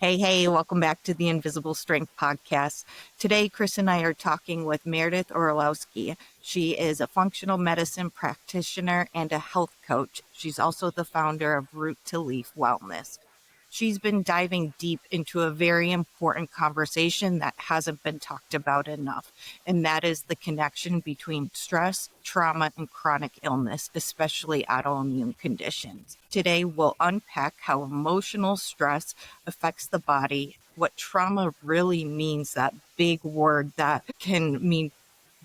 Hey, welcome back to the Invisible Strength Podcast. Today, Chris and I are talking with Meredith Orlowski. She is a functional medicine practitioner and a health coach. She's also the founder of Root to Leaf Wellness. She's been diving deep into a very important conversation that hasn't been talked about enough, and that is the connection between stress, trauma, and chronic illness, especially autoimmune conditions. Today, we'll unpack how emotional stress affects the body, what trauma really means, that big word that can mean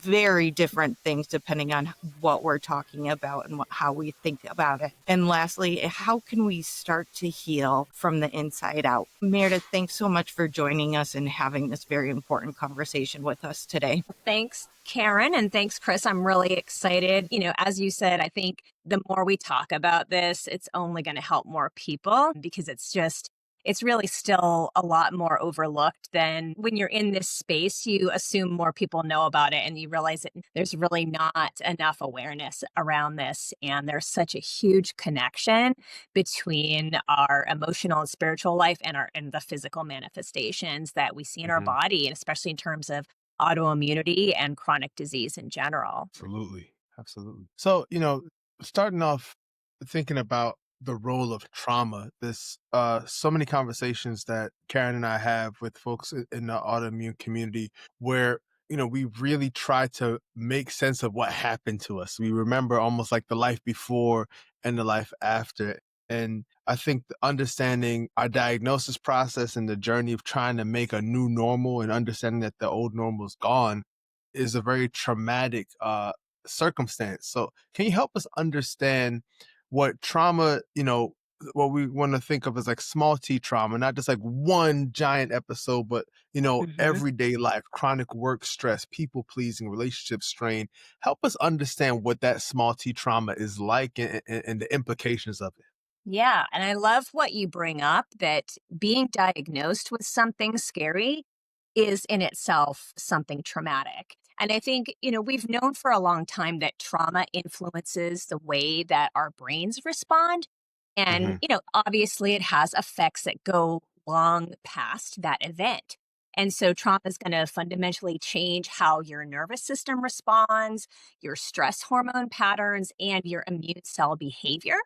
very different things depending on what we're talking about and how we think about it. And lastly, how can we start to heal from the inside out? Meredith, thanks so much for joining us and having this very important conversation with us today. Thanks, Karen, and thanks, Chris. I'm really excited. As you said, I think the more we talk about this, it's only going to help more people because it's really still a lot more overlooked than when you're in this space. You assume more people know about it and you realize that there's really not enough awareness around this. And there's such a huge connection between our emotional and spiritual life and the physical manifestations that we see in our body, and especially in terms of autoimmunity and chronic disease in general. Absolutely. So, starting off thinking about the role of trauma, there's so many conversations that Karen and I have with folks in the autoimmune community where, we really try to make sense of what happened to us. We remember almost like the life before and the life after. And I think understanding our diagnosis process and the journey of trying to make a new normal and understanding that the old normal is gone is a very traumatic circumstance. So can you help us understand what trauma, what we want to think of as like small t trauma, not just like one giant episode, but, everyday life, chronic work stress, people pleasing, relationship strain. Help us understand what that small t trauma is like and the implications of it. Yeah. And I love what you bring up, that being diagnosed with something scary is in itself something traumatic. And I think, we've known for a long time that trauma influences the way that our brains respond. And, obviously it has effects that go long past that event. And so trauma is going to fundamentally change how your nervous system responds, your stress hormone patterns, and your immune cell behavior.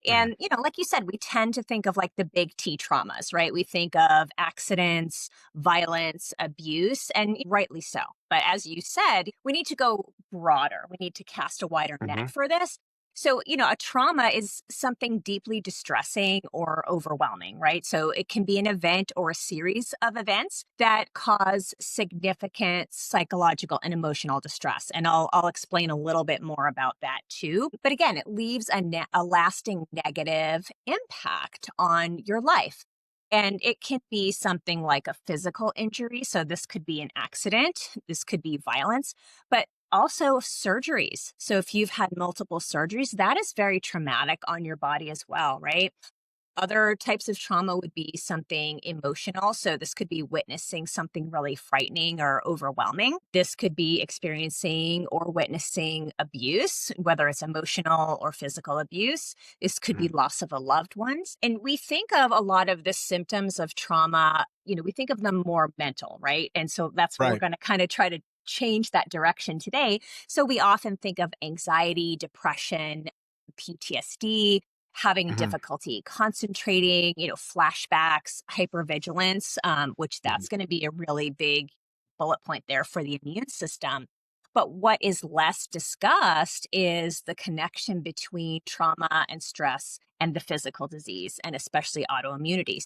And, like you said, we tend to think of like the big T traumas, right? We think of accidents, violence, abuse, and rightly so. But as you said, we need to go broader. We need to cast a wider net for this. So, a trauma is something deeply distressing or overwhelming, right? So it can be an event or a series of events that cause significant psychological and emotional distress. And I'll explain a little bit more about that too. But again, it leaves a lasting negative impact on your life. And it can be something like a physical injury. So this could be an accident. This could be violence, but also surgeries. So if you've had multiple surgeries, that is very traumatic on your body as well, right? Other types of trauma would be something emotional. So this could be witnessing something really frightening or overwhelming. This could be experiencing or witnessing abuse, whether it's emotional or physical abuse. This could be loss of a loved one. And we think of a lot of the symptoms of trauma, we think of them more mental, right? And so that's what we're going to kind of try to change that direction today. So we often think of anxiety, depression, PTSD, having difficulty concentrating, flashbacks, hypervigilance, which that's going to be a really big bullet point there for the immune system. But what is less discussed is the connection between trauma and stress and the physical disease, and especially autoimmunity.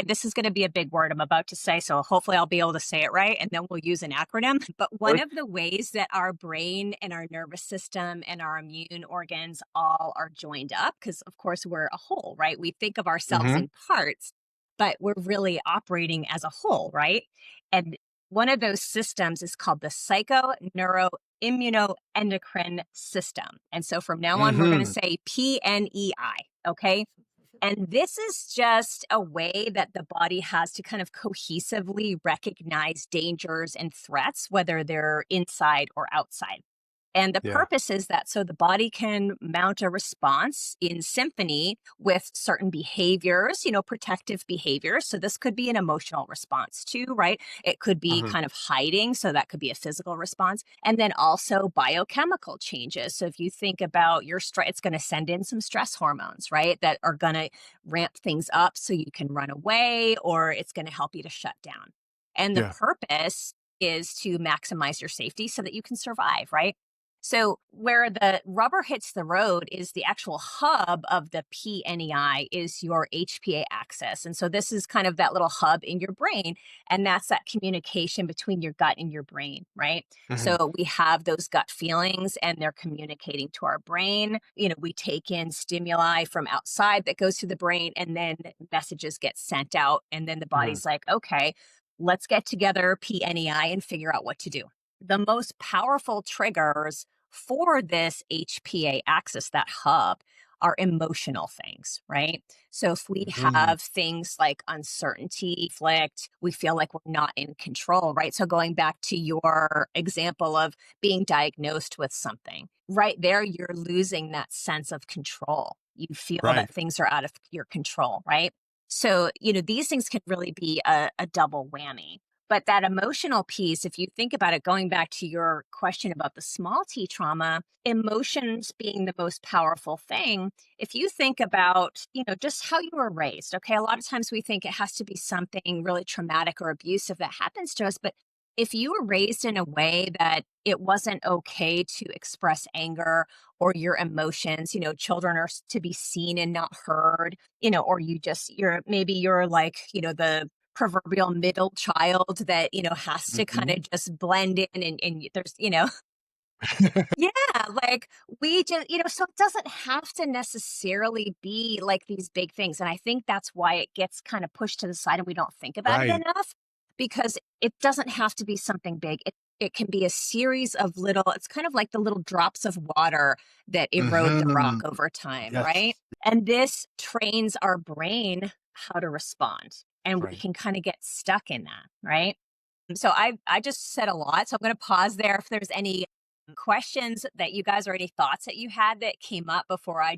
This is going to be a big word I'm about to say, so hopefully I'll be able to say it right, and then we'll use an acronym. But one of the ways that our brain and our nervous system and our immune organs all are joined up, because of course we're a whole, right? We think of ourselves in parts, but we're really operating as a whole, right? And one of those systems is called the psychoneuroimmunoendocrine system. And so from now on, we're going to say PNEI, okay? And this is just a way that the body has to kind of cohesively recognize dangers and threats, whether they're inside or outside. And the Yeah. purpose is that so the body can mount a response in symphony with certain behaviors, protective behaviors. So this could be an emotional response too, right? It could be Hmm. kind of hiding. So that could be a physical response. And then also biochemical changes. So if you think about your stress, it's going to send in some stress hormones, right? That are going to ramp things up so you can run away, or it's going to help you to shut down. And the Yeah. purpose is to maximize your safety so that you can survive, right? So where the rubber hits the road is the actual hub of the PNEI is your HPA axis. And so this is kind of that little hub in your brain. And that's that communication between your gut and your brain, right? Hmm. So we have those gut feelings and they're communicating to our brain. We take in stimuli from outside that goes to the brain and then messages get sent out. And then the Hmm. body's like, okay, let's get together PNEI and figure out what to do. The most powerful triggers for this HPA axis, that hub, are emotional things, right? So if we Hmm. have things like uncertainty, conflict, we feel like we're not in control, right? So going back to your example of being diagnosed with something, right there, you're losing that sense of control. You feel Right. that things are out of your control, right? So, these things can really be a double whammy. But that emotional piece, if you think about it, going back to your question about the small t trauma, emotions being the most powerful thing, if you think about, just how you were raised, okay, a lot of times we think it has to be something really traumatic or abusive that happens to us. But if you were raised in a way that it wasn't okay to express anger or your emotions, children are to be seen and not heard, or you're like, the proverbial middle child that, has to kind Hmm. of just blend in and there's, yeah, like we just, so it doesn't have to necessarily be like these big things. And I think that's why it gets kind of pushed to the side and we don't think about it Right. enough because it doesn't have to be something big. It can be a series of little, it's kind of like the little drops of water that erode the rock Hmm. over time, Yes. right? And this trains our brain how to respond. And we Right. can kind of get stuck in that, right? So I just said a lot. So I'm going to pause there if there's any questions that you guys or any thoughts that you had that came up before I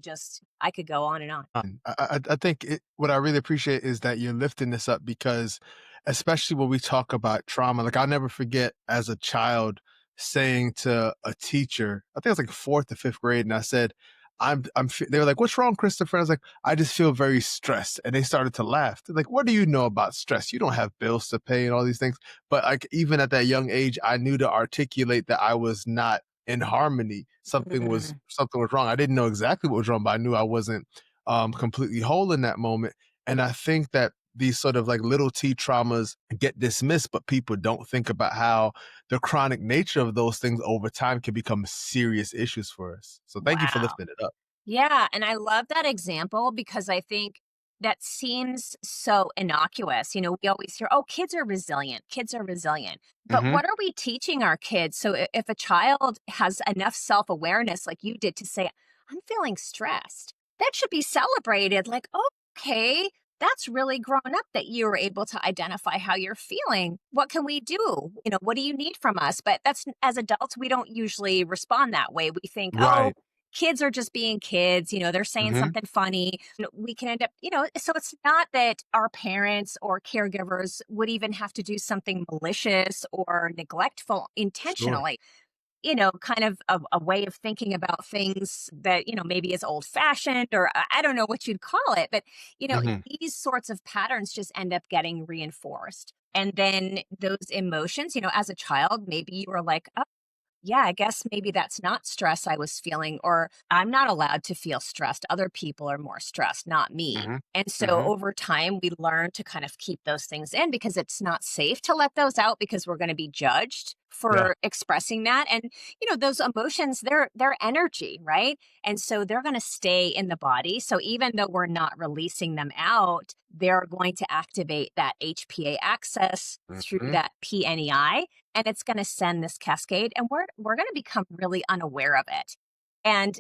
could go on and on. I think what I really appreciate is that you're lifting this up because, especially when we talk about trauma, like I'll never forget as a child saying to a teacher, I think it was like fourth or fifth grade, and I said, they were like, "What's wrong, Christopher?" I was like, "I just feel very stressed," and they started to laugh. They're like, "What do you know about stress? You don't have bills to pay and all these things." But like even at that young age, I knew to articulate that I was not in harmony. Mm. Something was wrong. I didn't know exactly what was wrong, but I knew I wasn't completely whole in that moment. And I think that these sort of like little t traumas get dismissed, but people don't think about how the chronic nature of those things over time can become serious issues for us. So thank you for Wow. lifting it up. Yeah, and I love that example because I think that seems so innocuous. We always hear, oh, kids are resilient, kids are resilient. But Hmm. what are we teaching our kids? So if a child has enough self awareness, like you did, to say, I'm feeling stressed, that should be celebrated. Like, okay, that's really grown up that you were able to identify how you're feeling. What can we do? What do you need from us? But that's as adults, we don't usually respond that way. We think, oh, Right. kids are just being kids, they're saying Hmm. something funny. We can end up, so it's not that our parents or caregivers would even have to do something malicious or neglectful Sure. intentionally. Kind of a way of thinking about things that, maybe is old fashioned or I don't know what you'd call it. But, Hmm. these sorts of patterns just end up getting reinforced. And then those emotions, as a child, maybe you were like, oh, yeah, I guess maybe that's not stress I was feeling, or I'm not allowed to feel stressed. Other people are more stressed, not me. Hmm. And so Hmm. over time, we learn to kind of keep those things in because it's not safe to let those out because we're going to be judged Yeah. for expressing that. And, those emotions, they're energy, right? And so they're going to stay in the body. So even though we're not releasing them out, they're going to activate that HPA access through Hmm. that PNEI and it's going to send this cascade and we're going to become really unaware of it. And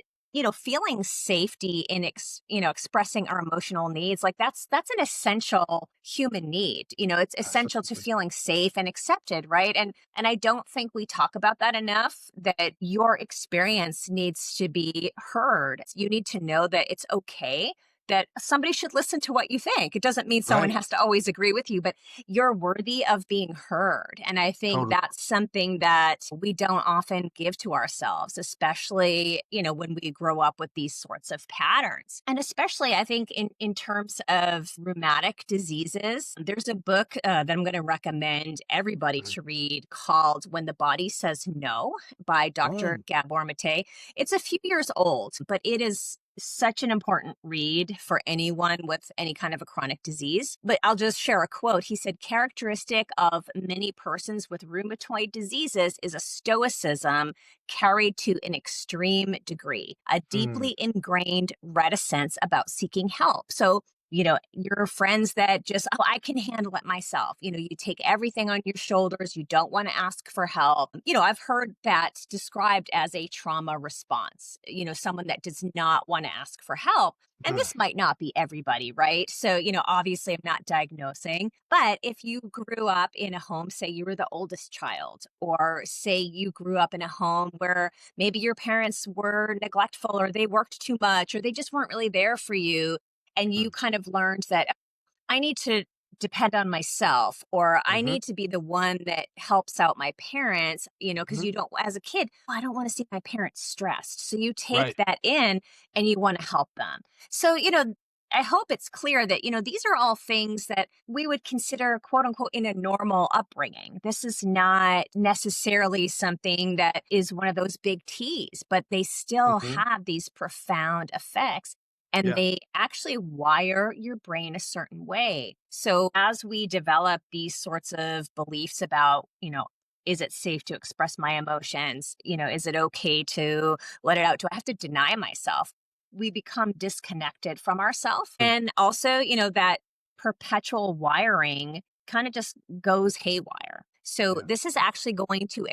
feeling safety in expressing our emotional needs, like that's an essential human need. It's essential to Absolutely. feeling safe and accepted, right? And I don't think we talk about that enough, that your experience needs to be heard. You need to know that it's okay, that somebody should listen to what you think. It doesn't mean someone Right. has to always agree with you, but you're worthy of being heard. And I think Totally. that's something that we don't often give to ourselves, especially, when we grow up with these sorts of patterns. And especially, I think, in terms of rheumatic diseases, there's a book that I'm going to recommend everybody Mhm. to read called When the Body Says No by Dr. Oh, Gabor Mate. It's a few years old, but it is such an important read for anyone with any kind of a chronic disease. But I'll just share a quote. He said, characteristic of many persons with rheumatoid diseases is a stoicism carried to an extreme degree, a mm, deeply ingrained reticence about seeking help. So, your friends that just, oh, I can handle it myself. You take everything on your shoulders. You don't want to ask for help. I've heard that described as a trauma response, someone that does not want to ask for help. And mm, this might not be everybody, right? So, obviously I'm not diagnosing, but if you grew up in a home, say you were the oldest child, or say you grew up in a home where maybe your parents were neglectful or they worked too much or they just weren't really there for you, and you mm, kind of learned that I need to depend on myself, or I mhm, need to be the one that helps out my parents, because mhm. you don't, as a kid, "Oh, I don't want to see my parents stressed." So you take Right. that in and you want to help them. So, I hope it's clear that, these are all things that we would consider, quote unquote, in a normal upbringing. This is not necessarily something that is one of those big T's, but they still Mhm. have these profound effects, and Yeah. they actually wire your brain a certain way. So as we develop these sorts of beliefs about, is it safe to express my emotions? Is it okay to let it out? Do I have to deny myself? We become disconnected from ourselves. Mm, And also, that perpetual wiring kind of just goes haywire. So yeah. this is actually going to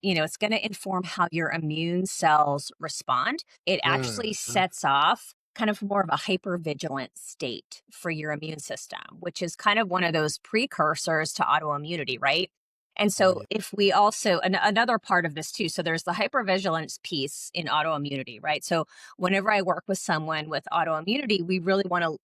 it's going to inform how your immune cells respond. It actually Mhm. sets off kind of more of a hypervigilant state for your immune system, which is kind of one of those precursors to autoimmunity, right? And Oh, so, yeah. if we also, another part of this too, so there's the hypervigilance piece in autoimmunity, right? So, whenever I work with someone with autoimmunity,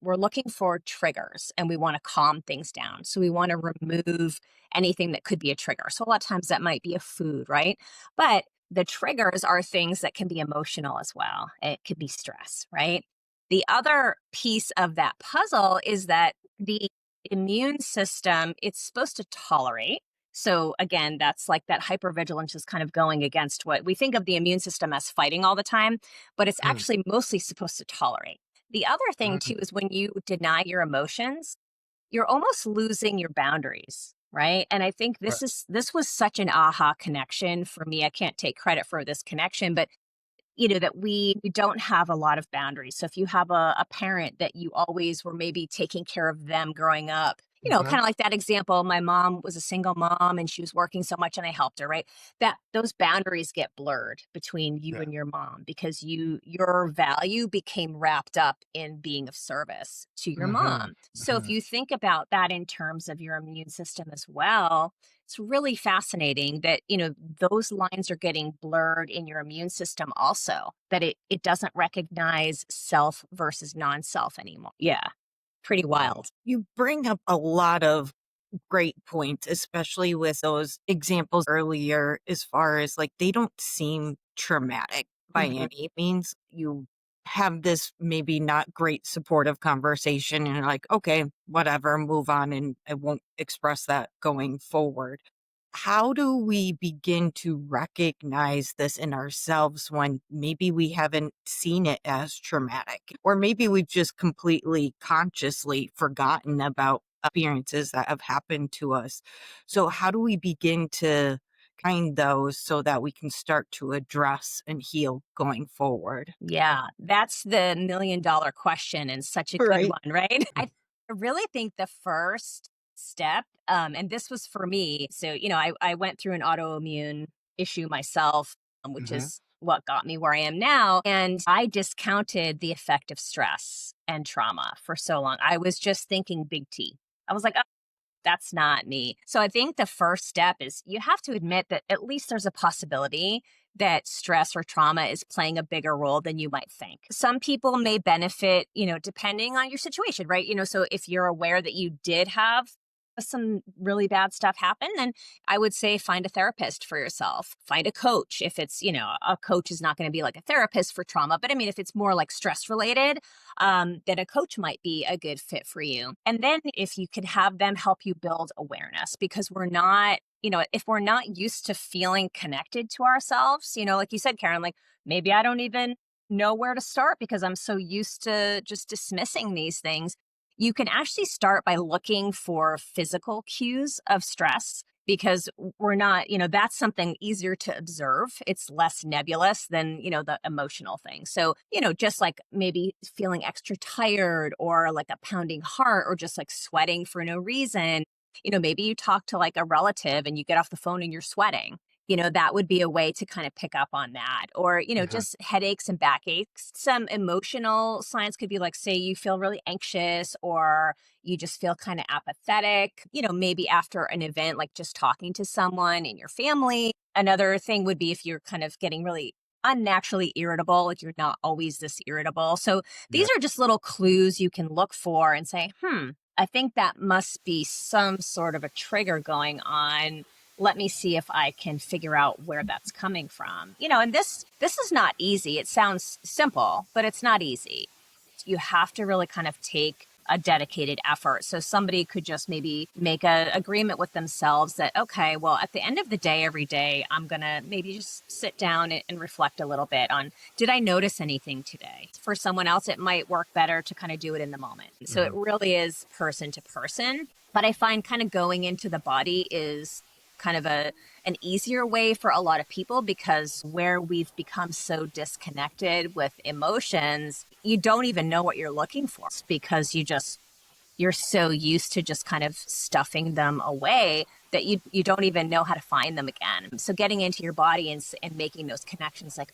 we're looking for triggers and we want to calm things down. So, we want to remove anything that could be a trigger. So, a lot of times that might be a food, right? But the triggers are things that can be emotional as well. It could be stress, right? The other piece of that puzzle is that the immune system, it's supposed to tolerate. So again, that's like that hypervigilance is kind of going against what we think of the immune system as fighting all the time, but it's Mm, actually mostly supposed to tolerate. The other thing too mm, is when you deny your emotions, you're almost losing your boundaries, right? And I think right. this was such an aha connection for me. I can't take credit for this connection, but that we don't have a lot of boundaries. So if you have a parent that you always were maybe taking care of them growing up, Uh-huh. kind of like that example, my mom was a single mom and she was working so much and I helped her, right? That those boundaries get blurred between you Yeah. and your mom because your value became wrapped up in being of service to your Mhm. mom. So if Mhm. you think about that in terms of your immune system as well, it's really fascinating that, those lines are getting blurred in your immune system also, that it doesn't recognize self versus non-self anymore. Yeah, pretty Wow. wild. You bring up a lot of great points, especially with those examples earlier, as far as like they don't seem traumatic by Mhm. any means. You have this maybe not great supportive conversation, and you're like, okay, whatever, move on, and I won't express that going forward. How do we begin to recognize this in ourselves when maybe we haven't seen it as traumatic, or maybe we've just completely consciously forgotten about experiences that have happened to us? So, how do we begin to find those so that we can start to address and heal going forward? Yeah, that's the $1,000,000 question and such a good Right. one, right? I really think the first step, and this was for me. So, I went through an autoimmune issue myself, which Mhm. is what got me where I am now. And I discounted the effect of stress and trauma for so long. I was just thinking big T. I was like, oh, that's not me. So I think the first step is you have to admit that at least there's a possibility that stress or trauma is playing a bigger role than you might think. Some people may benefit, depending on your situation, right? So if you're aware that you did have some really bad stuff happen, then I would say find a therapist for yourself. Find a coach. If it's, a coach is not going to be like a therapist for trauma, but I mean, if it's more like stress related, then a coach might be a good fit for you. And then if you could have them help you build awareness, because we're not, if we're not used to feeling connected to ourselves, like you said, Karen, like maybe I don't even know where to start because I'm so used to just dismissing these things. You can actually start by looking for physical cues of stress, because we're not, that's something easier to observe. It's less nebulous than, the emotional thing. So, just like maybe feeling extra tired or like a pounding heart or just like sweating for no reason. Maybe you talk to like a relative and you get off the phone and you're sweating. That would be a way to kind of pick up on that. Or, just headaches and backaches. Some emotional signs could be like, say you feel really anxious or you just feel kind of apathetic, maybe after an event, like just talking to someone in your family. Another thing would be if you're kind of getting really unnaturally irritable, like you're not always this irritable. So these are just little clues you can look for and say, I think that must be some sort of a trigger going on. Let me see if I can figure out where that's coming from. And this is not easy. It sounds simple, but it's not easy. You have to really kind of take a dedicated effort. So somebody could just maybe make an agreement with themselves that, okay, well, at the end of the day, every day, I'm going to maybe just sit down and reflect a little bit on, did I notice anything today? For someone else, it might work better to kind of do it in the moment. So it really is person to person. But I find kind of going into the body is kind of an easier way for a lot of people, because where we've become so disconnected with emotions, you don't even know what you're looking for because you're so used to just kind of stuffing them away that you don't even know how to find them again. So getting into your body and making those connections, like,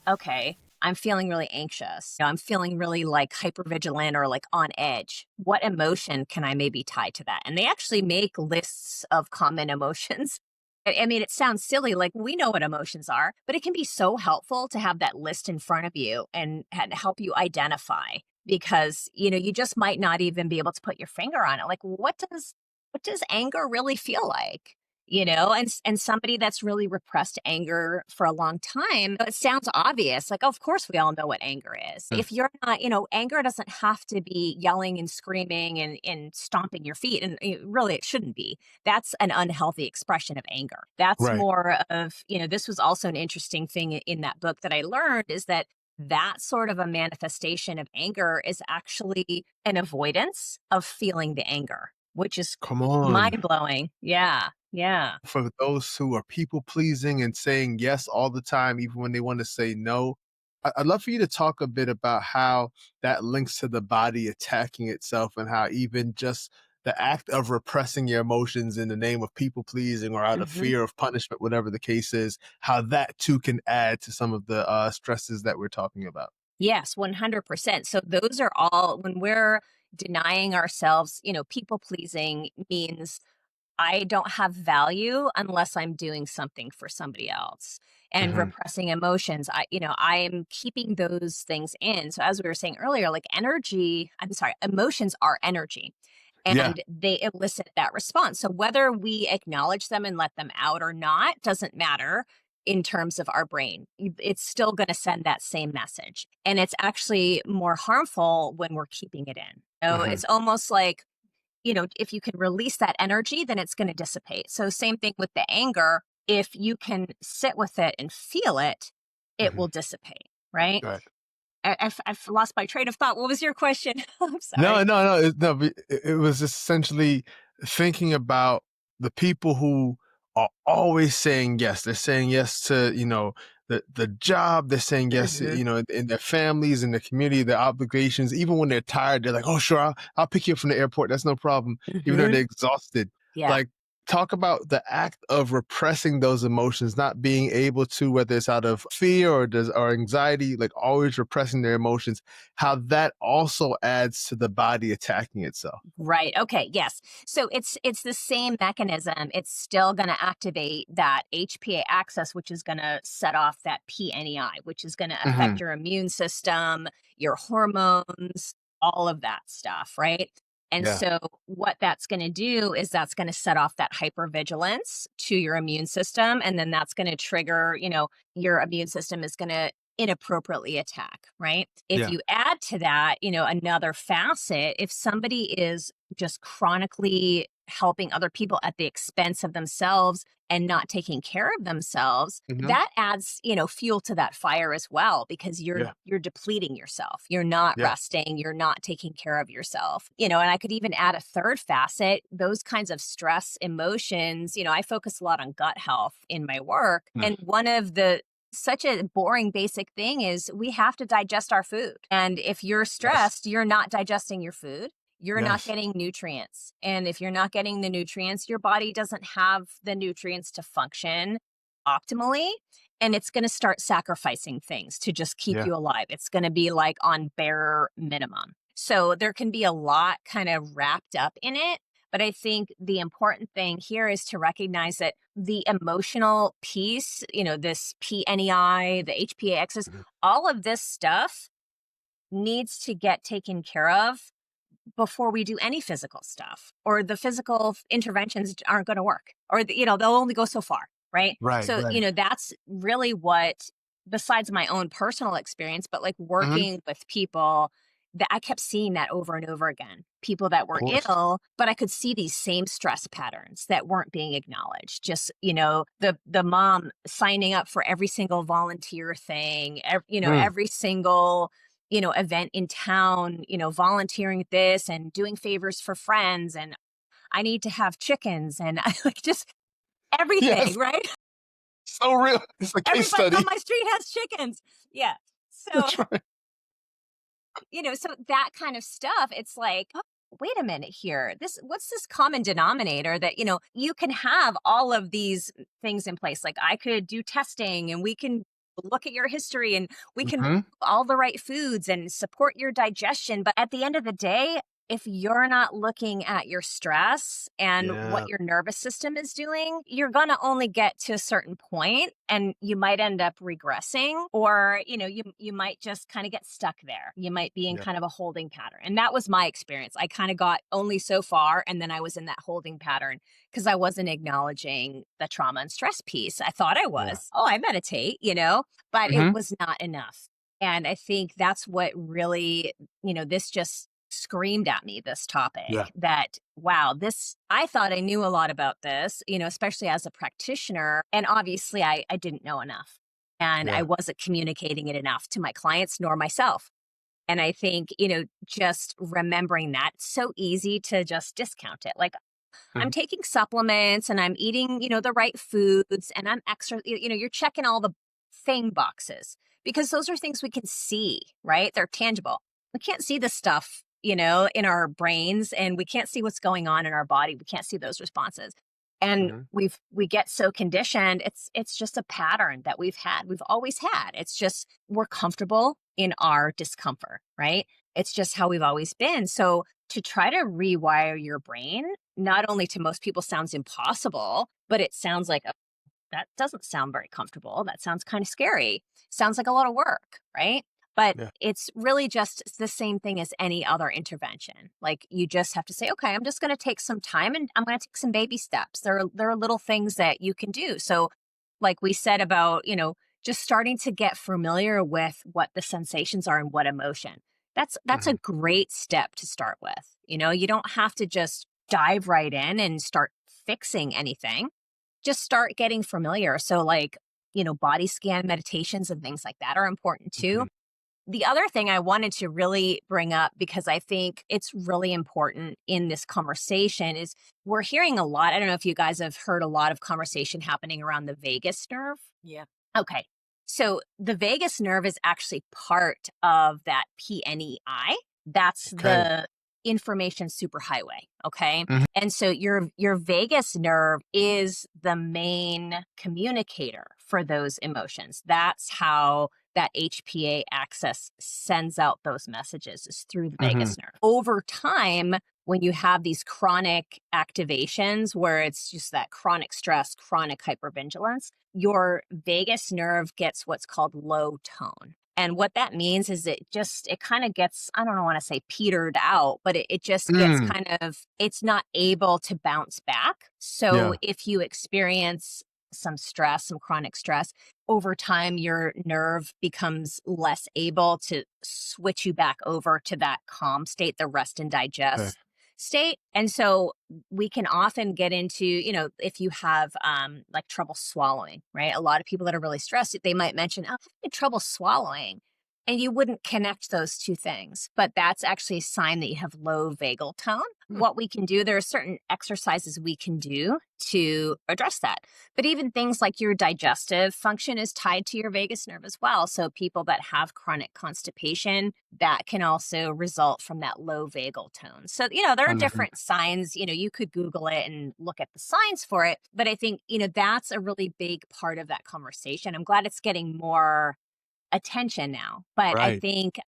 okay, I'm feeling really anxious. I'm feeling really like hypervigilant or like on edge. What emotion can I maybe tie to that? And they actually make lists of common emotions. I mean, it sounds silly, like we know what emotions are, but it can be so helpful to have that list in front of you and help you identify, because, you just might not even be able to put your finger on it. Like, what does anger really feel like? And somebody that's really repressed anger for a long time, it sounds obvious. Like, of course, we all know what anger is. If you're not, anger doesn't have to be yelling and screaming and stomping your feet. And really, it shouldn't be. That's an unhealthy expression of anger. That's more of, this was also an interesting thing in that book that I learned, is that sort of a manifestation of anger is actually an avoidance of feeling the anger, which is mind blowing. Yeah. Yeah. For those who are people pleasing and saying yes all the time, even when they want to say no, I'd love for you to talk a bit about how that links to the body attacking itself, and how even just the act of repressing your emotions in the name of people pleasing or out of fear of punishment, whatever the case is, how that too can add to some of the stresses that we're talking about. Yes, 100%. So those are all, when we're denying ourselves, people pleasing means I don't have value unless I'm doing something for somebody else. And repressing emotions, I am keeping those things in. So as we were saying earlier, like emotions are energy. And they elicit that response. So whether we acknowledge them and let them out or not doesn't matter in terms of our brain. It's still going to send that same message. And it's actually more harmful when we're keeping it in. So it's almost like, if you can release that energy, then it's going to dissipate. So same thing with the anger. If you can sit with it and feel it, it will dissipate, right? I've lost my train of thought. What was your question? I'm sorry. No. It was essentially thinking about the people who are always saying yes. They're saying yes to, the job. They're saying yes, in their families, in their community, their obligations. Even when they're tired, they're like, oh, sure, I'll pick you up from the airport. That's no problem. Even though they're exhausted. Yeah. Like, talk about the act of repressing those emotions, not being able to, whether it's out of fear or anxiety, like always repressing their emotions, how that also adds to the body attacking itself. Right. Okay. Yes. So it's the same mechanism. It's still going to activate that HPA axis, which is going to set off that PNEI, which is going to Hmm. affect your immune system, your hormones, all of that stuff. Right. And Yeah. so what that's going to do is that's going to set off that hypervigilance to your immune system. And then that's going to trigger, your immune system is going to inappropriately attack, right? If Yeah. you add to that, another facet, if somebody is just chronically helping other people at the expense of themselves and not taking care of themselves, Hmm. that adds, fuel to that fire as well, because Yeah. you're depleting yourself. You're not Yeah. resting, you're not taking care of yourself. And I could even add a third facet, those kinds of stress emotions, I focus a lot on gut health in my work, and one of the such a boring basic thing is we have to digest our food. And if you're Yes. stressed, you're not digesting your food. You're not Yes. getting nutrients. And if you're not getting the nutrients, your body doesn't have the nutrients to function optimally. And it's going to start sacrificing things to just keep Yeah. you alive. It's going to be like on bare minimum. So there can be a lot kind of wrapped up in it. But I think the important thing here is to recognize that the emotional piece, this PNEI, the HPA axis, Mhm. all of this stuff needs to get taken care of before we do any physical stuff, or the physical interventions aren't going to work, or they'll only go so far, right? Right. So Right. that's really what, besides my own personal experience, but like Hmm. working with people, that I kept seeing that over and over again, people that Of were course. ill, but I could see these same stress patterns that weren't being acknowledged. Just the mom signing up for every single volunteer thing, Mm. every single event in town, volunteering at this and doing favors for friends. And I need to have chickens and I like just everything, Yes. right? So real. It's a case Everybody on study. my street has chickens. Yeah. So, That's right. so that kind of stuff, it's like, oh, wait a minute here. What's this common denominator that, you can have all of these things in place. Like I could do testing and we can look at your history and we can Hmm. all the right foods and support your digestion. But at the end of the day, if you're not looking at your stress and what Yeah. your nervous system is doing, you're going to only get to a certain point and you might end up regressing, or, you might just kind of get stuck there. You might be in Yeah. kind of a holding pattern. And that was my experience. I kind of got only so far and then I was in that holding pattern because I wasn't acknowledging the trauma and stress piece. I thought I Yeah. was. Oh, I meditate, but it Hmm. was not enough. And I think that's what really, this just screamed at me, this Yeah. topic, that, wow, I thought I knew a lot about this, especially as a practitioner. And obviously I didn't know enough and I Yeah. wasn't communicating it enough to my clients nor myself. And I think, just remembering that, it's so easy to just discount it. Like, I'm Mhm. taking supplements and I'm eating, the right foods and I'm extra, you're checking all the thing boxes because those are things we can see, right? They're tangible. We can't see the stuff, in our brains, and we can't see what's going on in our body. We can't see those responses. And Mhm. we get so conditioned. It's just a pattern that we've always had. It's just we're comfortable in our discomfort, right? It's just how we've always been. So to try to rewire your brain, not only to most people sounds impossible, but it sounds like, "Oh, that doesn't sound very comfortable. That sounds kind of scary. Sounds like a lot of work," right? But Yeah. it's really just the same thing as any other intervention. Like you just have to say, okay, I'm just going to take some time and I'm going to take some baby steps. There are little things that you can do. So like we said about, just starting to get familiar with what the sensations are and what emotion. That's a Mhm. great step to start with. You don't have to just dive right in and start fixing anything. Just start getting familiar. So like, body scan meditations and things like that are important too. Mhm. The other thing I wanted to really bring up, because I think it's really important in this conversation, is we're hearing a lot. I don't know if you guys have heard a lot of conversation happening around the vagus nerve. Yeah. Okay. So the vagus nerve is actually part of that PNEI. That's Okay. information superhighway. Okay. Mhm. And so your vagus nerve is the main communicator for those emotions. That's how that HPA axis sends out those messages, is through the Mhm. vagus nerve. Over time, when you have these chronic activations where it's just that chronic stress, chronic hypervigilance, your vagus nerve gets what's called low tone. And what that means is it kind of gets, I don't want to say petered out, but it just gets Mm. kind of, it's not able to bounce back. So Yeah. if you experience some stress, some chronic stress, over time, your nerve becomes less able to switch you back over to that calm state, the rest and Okay. digest state. And so we can often get into, if you have like trouble swallowing, right? A lot of people that are really stressed, they might mention, oh, I'm having trouble swallowing. And you wouldn't connect those two things, but that's actually a sign that you have low vagal tone. Hmm. What we can do, there are certain exercises we can do to address that. But even things like your digestive function is tied to your vagus nerve as well. So people that have chronic constipation, that can also result from that low vagal tone. So, there are Understood. different signs, you could Google it and look at the signs for it. But I think, that's a really big part of that conversation. I'm glad it's getting more attention now, but I Right. think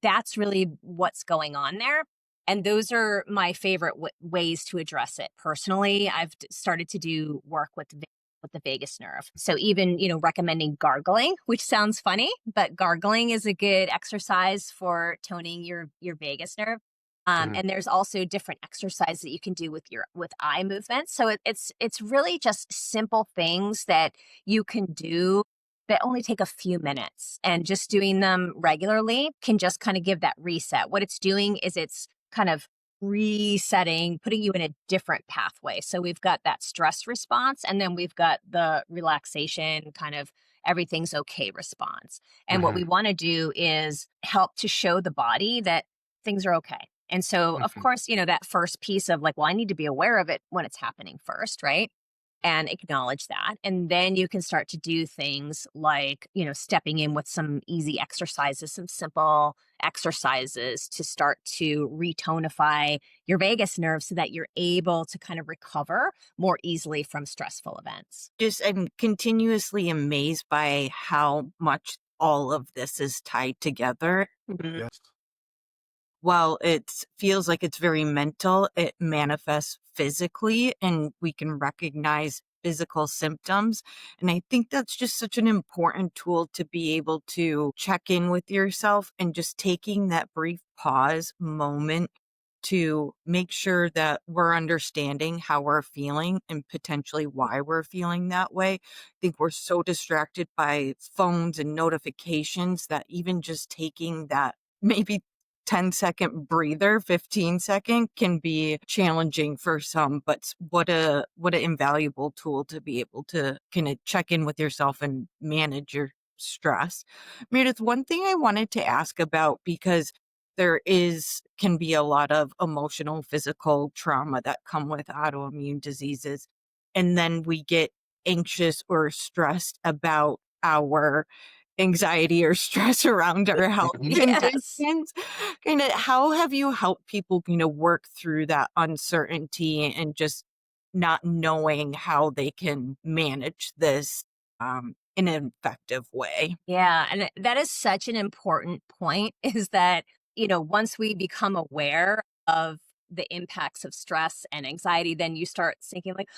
that's really what's going on there. And those are my favorite ways to address it. Personally, I've started to do work with the vagus nerve. So even, recommending gargling, which sounds funny, but gargling is a good exercise for toning your vagus nerve. Mhm. And there's also different exercises that you can do with eye movements. So it's really just simple things that you can do that only take a few minutes, and just doing them regularly can just kind of give that reset. What it's doing is it's kind of resetting, putting you in a different pathway. So we've got that stress response, and then we've got the relaxation, kind of everything's okay response. And what Mhm. we want to do is help to show the body that things are okay. And so, of Mhm. course, that first piece of like, well, I need to be aware of it when it's happening first, right? And acknowledge that. And then you can start to do things like, stepping in with some easy exercises, some simple exercises to start to retonify your vagus nerve so that you're able to kind of recover more easily from stressful events. Just I'm continuously amazed by how much all of this is tied together. Yes. While it feels like it's very mental, it manifests physically and we can recognize physical symptoms. And I think that's just such an important tool to be able to check in with yourself and just taking that brief pause moment to make sure that we're understanding how we're feeling and potentially why we're feeling that way. I think we're so distracted by phones and notifications that even just taking that maybe 10-second breather, 15-second can be challenging for some, but what a invaluable tool to be able to kind of check in with yourself and manage your stress. Meredith, one thing I wanted to ask about, because can be a lot of emotional, physical trauma that come with autoimmune diseases. And then we get anxious or stressed about our anxiety or stress around our health Yes. conditions. Kind of, how have you helped people, work through that uncertainty and just not knowing how they can manage this in an effective way? Yeah. And that is such an important point is that, once we become aware of the impacts of stress and anxiety, then you start thinking like,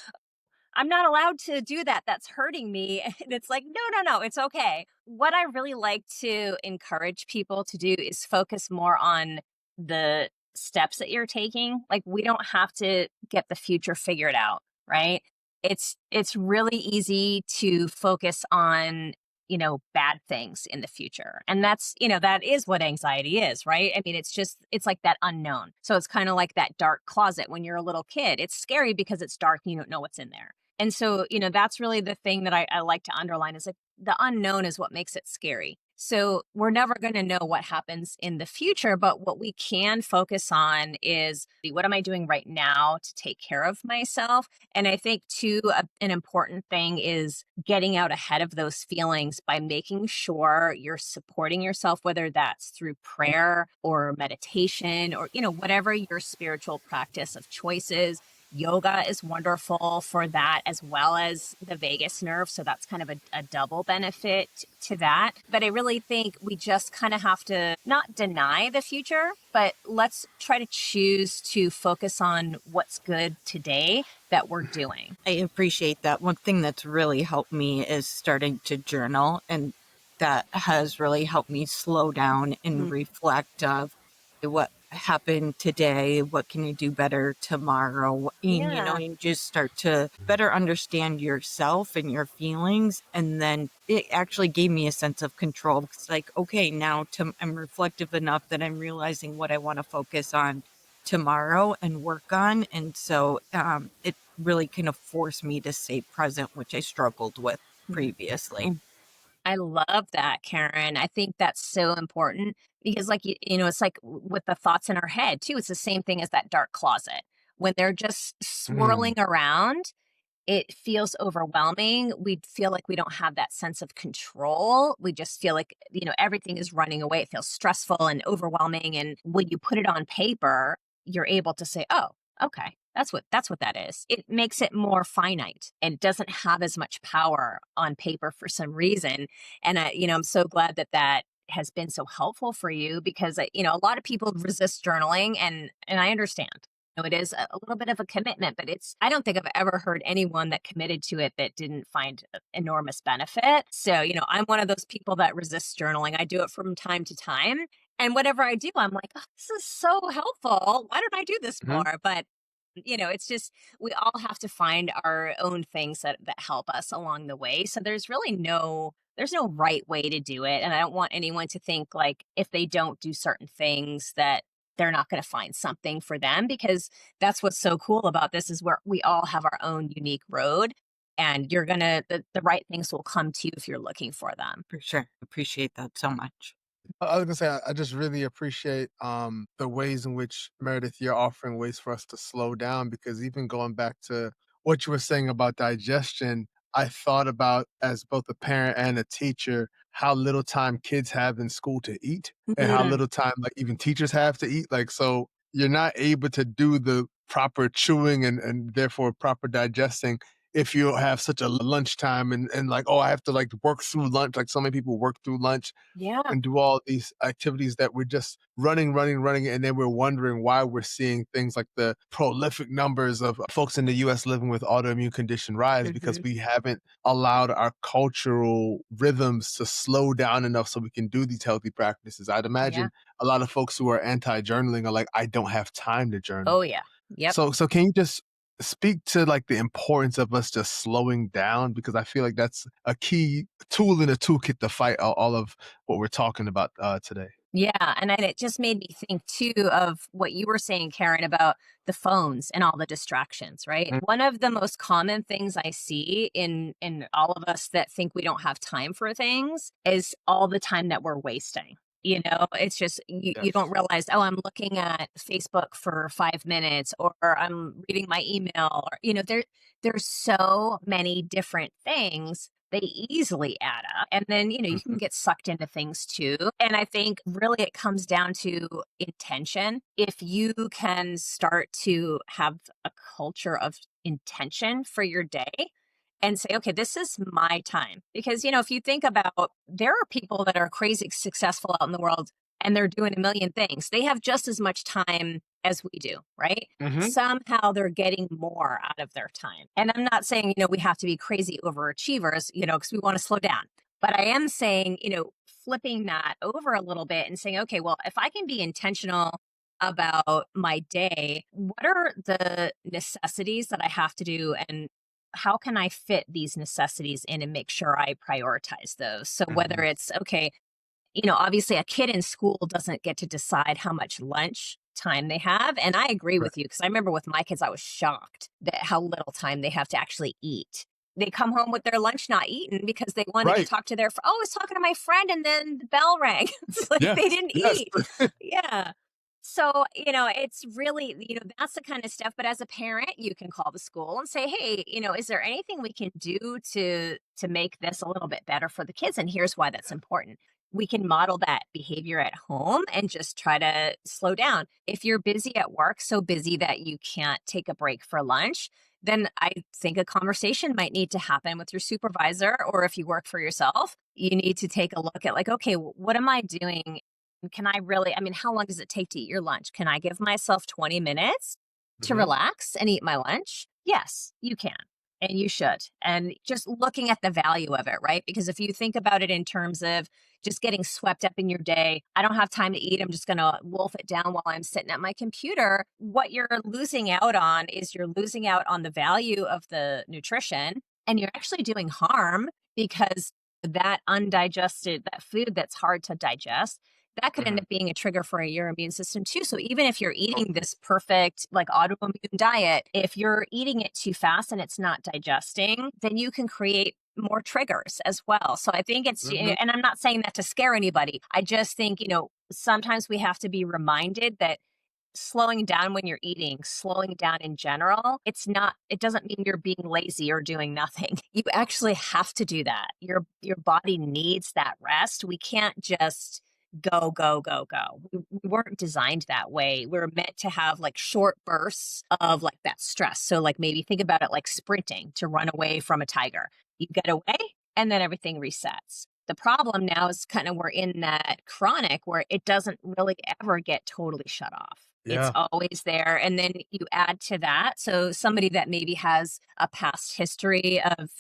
I'm not allowed to do that. That's hurting me. And it's like, no, no, no, it's okay. What I really like to encourage people to do is focus more on the steps that you're taking. Like, we don't have to get the future figured out, right? It's really easy to focus on, bad things in the future. And that's, that is what anxiety is, right? I mean, it's like that unknown. So it's kind of like that dark closet when you're a little kid. It's scary because it's dark and you don't know what's in there. And so, that's really the thing that I like to underline is like the unknown is what makes it scary. So we're never going to know what happens in the future. But what we can focus on is what am I doing right now to take care of myself? And I think, too, an important thing is getting out ahead of those feelings by making sure you're supporting yourself, whether that's through prayer or meditation or, whatever your spiritual practice of choice is. Yoga is wonderful for that, as well as the vagus nerve. So that's kind of a double benefit to that. But I really think we just kind of have to not deny the future, but let's try to choose to focus on what's good today that we're doing. I appreciate that. One thing that's really helped me is starting to journal, and that has really helped me slow down and reflect of what happened today, what can you do better tomorrow, and you just start to better understand yourself and your feelings. And then it actually gave me a sense of control. It's like, okay, now I'm reflective enough that I'm realizing what I want to focus on tomorrow and work on. And so it really kind of forced me to stay present, which I struggled with previously. I love that, Karen. I think that's so important because, like, it's like with the thoughts in our head, too. It's the same thing as that dark closet. When they're just swirling around, it feels overwhelming. We feel like we don't have that sense of control. We just feel like, everything is running away. It feels stressful and overwhelming. And when you put it on paper, you're able to say, oh, okay, that's what that is. It makes it more finite and doesn't have as much power on paper for some reason. And I'm so glad that has been so helpful for you because, a lot of people resist journaling and I understand. It is a little bit of a commitment, but I don't think I've ever heard anyone that committed to it that didn't find enormous benefit. So, I'm one of those people that resists journaling. I do it from time to time. And whatever I do, I'm like, oh, this is so helpful. Why don't I do this more? But, it's just, we all have to find our own things that help us along the way. So there's really there's no right way to do it. And I don't want anyone to think like if they don't do certain things that they're not going to find something for them, because that's what's so cool about this is where we all have our own unique road and you're going to, the right things will come to you if you're looking for them. For sure. Appreciate that so much. I was gonna say I just really appreciate the ways in which Meredith you're offering ways for us to slow down because even going back to what you were saying about digestion, I thought about as both a parent and a teacher how little time kids have in school to eat and how little time like even teachers have to eat. Like so you're not able to do the proper chewing and therefore proper digesting if you have such a lunchtime and like, oh, I have to like work through lunch. Like so many people work through lunch Yeah. and do all these activities that we're just running. And then we're wondering why we're seeing things like the prolific numbers of folks in the US living with autoimmune condition rise because we haven't allowed our cultural rhythms to slow down enough so we can do these healthy practices. I'd imagine a lot of folks who are anti-journaling are like, I don't have time to journal. Oh, yeah. Yep. So can you just speak to like the importance of us just slowing down because I feel like that's a key tool in a toolkit to fight all of what we're talking about today. Yeah. And it just made me think too of what you were saying, Karen, about the phones and all the distractions, right? One of the most common things I see in all of us that think we don't have time for things is all the time that we're wasting. It's just you don't realize, oh, I'm looking at Facebook for 5 minutes or I'm reading my email or, there's so many different things. They easily add up. And then, you can get sucked into things too. And I think really it comes down to intention. If you can start to have a culture of intention for your day, and say, okay, this is my time. Because, if you think about, there are people that are crazy successful out in the world and they're doing a million things. They have just as much time as we do, right? Somehow they're getting more out of their time. And I'm not saying, we have to be crazy overachievers, because we want to slow down. But I am saying, flipping that over a little bit and saying, okay, well, if I can be intentional about my day, what are the necessities that I have to do and how can I fit these necessities in and make sure I prioritize those? So whether it's, okay, obviously a kid in school doesn't get to decide how much lunch time they have. And I agree with you because I remember with my kids, I was shocked that how little time they have to actually eat. they come home with their lunch not eaten because they wanted to Right. talk to their I was talking to my friend and then the bell rang. It's like Yes. they didn't Yes. eat. Yeah. So, it's really, that's the kind of stuff. But as a parent, you can call the school and say, hey, is there anything we can do to make this a little bit better for the kids? And here's why that's important. We can model that behavior at home and just try to slow down. If you're busy at work, so busy that you can't take a break for lunch, then I think a conversation might need to happen with your supervisor, or if you work for yourself, you need to take a look at like, okay, what am I doing? Can I really, how long does it take to eat your lunch? Can I give myself 20 minutes to Mhm. relax and eat my lunch? Yes, you can. And you should. And just looking at the value of it, right? Because if you think about it in terms of just getting swept up in your day, I don't have time to eat. I'm just going to wolf it down while I'm sitting at my computer. What you're losing out on is you're losing out on the value of the nutrition, and you're actually doing harm because that undigested, that food that's hard to digest, that could end Mhm. up being a trigger for your immune system too. So even if you're eating Totally. this perfect, like autoimmune diet, if you're eating it too fast and it's not digesting, then you can create more triggers as well. So I think Mhm. and I'm not saying that to scare anybody. I just think, sometimes we have to be reminded that slowing down when you're eating, slowing down in general, it doesn't mean you're being lazy or doing nothing. You actually have to do that. Your body needs that rest. We can't just go, go, go, go. We weren't designed that way. We're meant to have like short bursts of like that stress. So like maybe think about it like sprinting to run away from a tiger. You get away and then everything resets. The problem now is kind of we're in that chronic where it doesn't really ever get totally shut off. It's Yeah. always there. And then you add to that. So somebody that maybe has a past history of,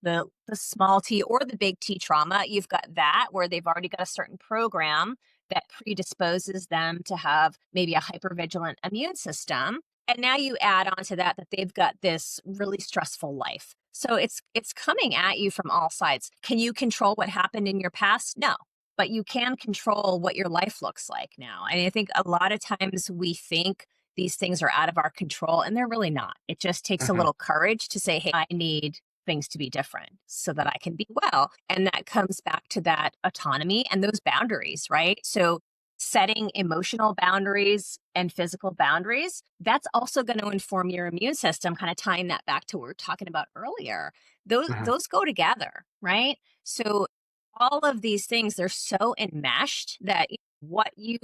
the small T or the big T trauma, you've got that where they've already got a certain program that predisposes them to have maybe a hypervigilant immune system. And now you add on to that they've got this really stressful life. So it's coming at you from all sides. Can you control what happened in your past? No, but you can control what your life looks like now. And I think a lot of times we think these things are out of our control, and they're really not. It just takes a Mhm. little courage to say, hey, I need things to be different so that I can be well. And that comes back to that autonomy and those boundaries, right? So setting emotional boundaries and physical boundaries, that's also going to inform your immune system, kind of tying that back to what we were talking about earlier. Those Mhm. those go together, right? So all of these things, they're so enmeshed that what you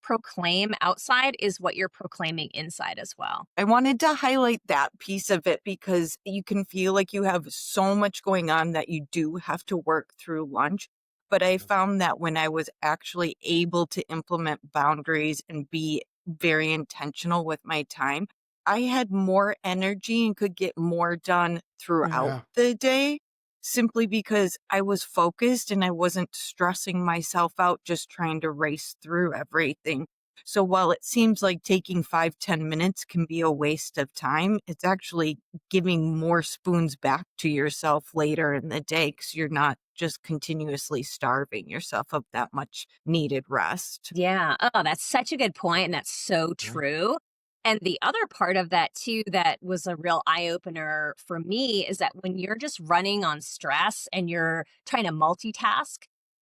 proclaim outside is what you're proclaiming inside as well. I wanted to highlight that piece of it because you can feel like you have so much going on that you do have to work through lunch. But I found that when I was actually able to implement boundaries and be very intentional with my time, I had more energy and could get more done throughout Yeah. the day simply because I was focused and I wasn't stressing myself out just trying to race through everything. So while it seems like taking 5-10 minutes can be a waste of time, it's actually giving more spoons back to yourself later in the day because you're not just continuously starving yourself of that much needed rest. Yeah. Oh, that's such a good point, and that's so Yeah. true. And the other part of that too that was a real eye opener for me is that when you're just running on stress and you're trying to multitask,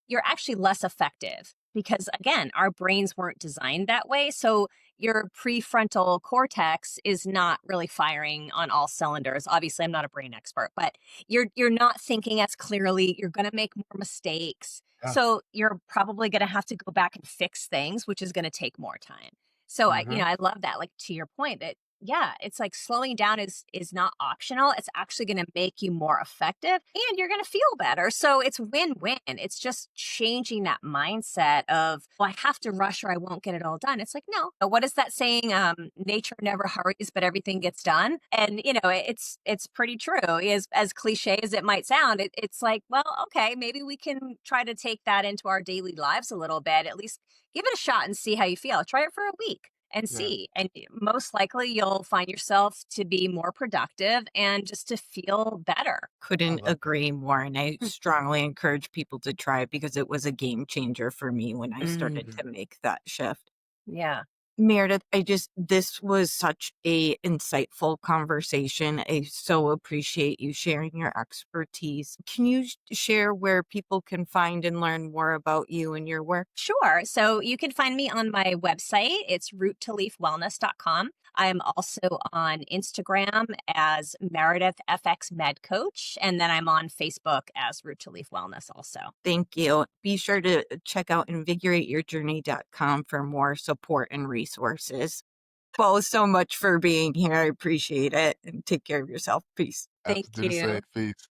you're actually less effective because again, our brains weren't designed that way. So your prefrontal cortex is not really firing on all cylinders. Obviously, I'm not a brain expert, but you're not thinking as clearly, you're going to make more mistakes. Yeah. So you're probably going to have to go back and fix things, which is going to take more time. So Mhm. I love that. Like to your point that yeah, it's like slowing down is not optional. It's actually going to make you more effective and you're going to feel better. So it's win-win. It's just changing that mindset of, well, I have to rush or I won't get it all done. It's like, no. What is that saying? Nature never hurries, but everything gets done. And it's pretty true. As cliche as it might sound, it's like, well, okay, maybe we can try to take that into our daily lives a little bit. At least give it a shot and see how you feel. Try it for a week and Yeah. see. And most likely you'll find yourself to be more productive and just to feel better. I Couldn't love that. agree more. And I strongly encourage people to try it because it was a game changer for me when I started Mm, Mhm. to make that shift. yeah. Meredith, this was such a insightful conversation. I so appreciate you sharing your expertise. Can you share where people can find and learn more about you and your work? Sure. So you can find me on my website. It's roottoleafwellness.com. I'm also on Instagram as Meredith FX Med Coach, and then I'm on Facebook as Root to Leaf Wellness also. Thank you. Be sure to check out invigorateyourjourney.com for more support and resources. Both so much for being here. I appreciate it. And take care of yourself. Peace. Have Thank to do the you. same. Peace.